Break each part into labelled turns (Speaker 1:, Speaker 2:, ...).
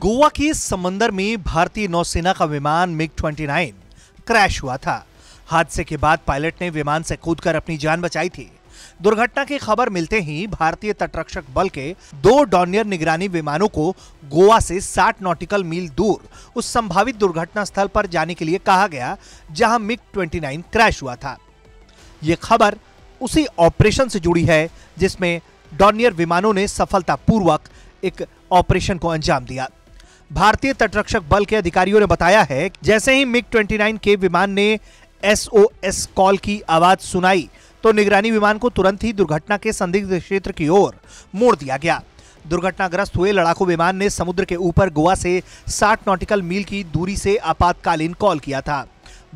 Speaker 1: गोवा के समंदर में भारतीय नौसेना का विमान मिग-29 क्रैश हुआ था। हादसे के बाद पायलट ने विमान से कूदकर अपनी जान बचाई थी। दुर्घटना की खबर मिलते ही भारतीय तटरक्षक बल के 2 डॉर्नियर निगरानी विमानों को गोवा से 60 नॉटिकल मील दूर उस संभावित दुर्घटना स्थल पर जाने के लिए कहा गया जहां मिग-29 क्रैश हुआ था। यह खबर उसी ऑपरेशन से जुड़ी है जिसमें डॉर्नियर विमानों ने सफलतापूर्वक एक ऑपरेशन को अंजाम दिया। भारतीय तटरक्षक बल के अधिकारियों ने बताया है कि जैसे ही मिग-29 के विमान ने SOS कॉल की आवाज सुनाई तो निगरानी विमान को तुरंत ही दुर्घटना के संदिग्ध क्षेत्र की ओर मोड़ दिया गया। दुर्घटनाग्रस्त हुए लड़ाकू विमान ने समुद्र के ऊपर गोवा से 60 नॉटिकल मील की दूरी से आपातकालीन कॉल किया था।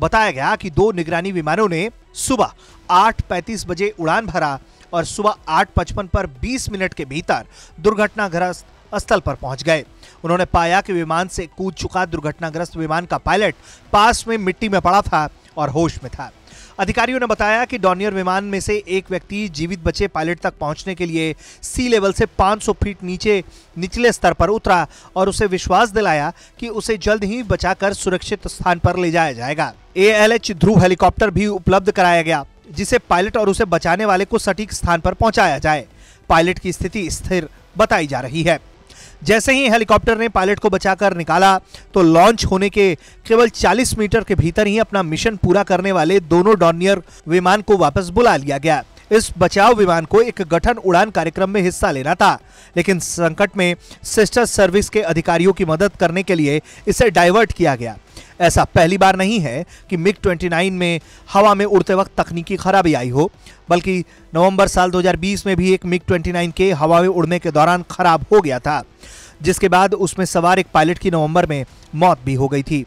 Speaker 1: बताया गया कि 2 निगरानी विमानों ने सुबह 8:35 बजे उड़ान भरा और सुबह 8:55 पर 20 मिनट के भीतर दुर्घटनाग्रस्त स्थल पर पहुंच गए। उन्होंने पाया कि विमान से कूद चुका दुर्घटनाग्रस्त विमान का पायलट पास में मिट्टी में पड़ा था और होश में था। अधिकारियों ने बताया कि डॉर्नियर विमान में से एक व्यक्ति जीवित बचे पायलट तक पहुंचने के लिए सी लेवल से 500 फीट निचले स्तर पर उतरा और उसे विश्वास दिलाया कि उसे जल्द ही बचाकर सुरक्षित स्थान पर ले जाया जाएगा। ALH ध्रुव हेलीकॉप्टर भी उपलब्ध कराया गया जिसे पायलट और उसे बचाने वाले को सटीक स्थान पर पहुंचाया जाए। पायलट की स्थिति स्थिर बताई जा रही है। जैसे ही हेलीकॉप्टर ने पायलट को बचाकर निकाला तो लॉन्च होने के केवल 40 मीटर के भीतर ही अपना मिशन पूरा करने वाले दोनों डॉर्नियर विमान को वापस बुला लिया गया। इस बचाव विमान को एक गठन उड़ान कार्यक्रम में हिस्सा लेना था, लेकिन संकट में सिस्टर सर्विस के अधिकारियों की मदद करने के लिए इसे डाइवर्ट किया गया। ऐसा पहली बार नहीं है कि मिग-29 में हवा में उड़ते वक्त तकनीकी खराबी आई हो, बल्कि नवंबर साल 2020 में भी एक मिग-29 के हवा में उड़ने के दौरान खराब हो गया था, जिसके बाद उसमें सवार एक पायलट की नवंबर में मौत भी हो गई थी,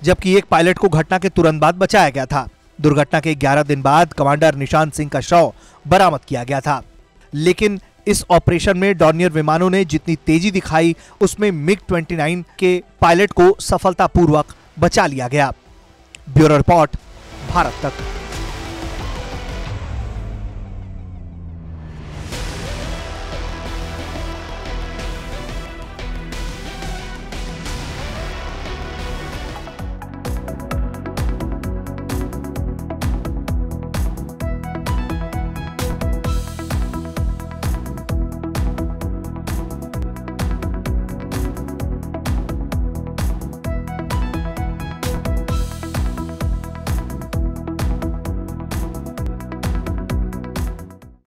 Speaker 1: जबकि एक पायलट को घटना के तुरंत बाद बचाया गया था। दुर्घटना के 11 दिन बाद कमांडर निशांत सिंह का शव बरामद किया गया था, लेकिन इस ऑपरेशन में डॉर्नियर विमानों ने जितनी तेजी दिखाई उसमें मिग-29 के पायलट को सफलतापूर्वक बचा लिया गया। ब्यूरो रिपोर्ट, भारत तक।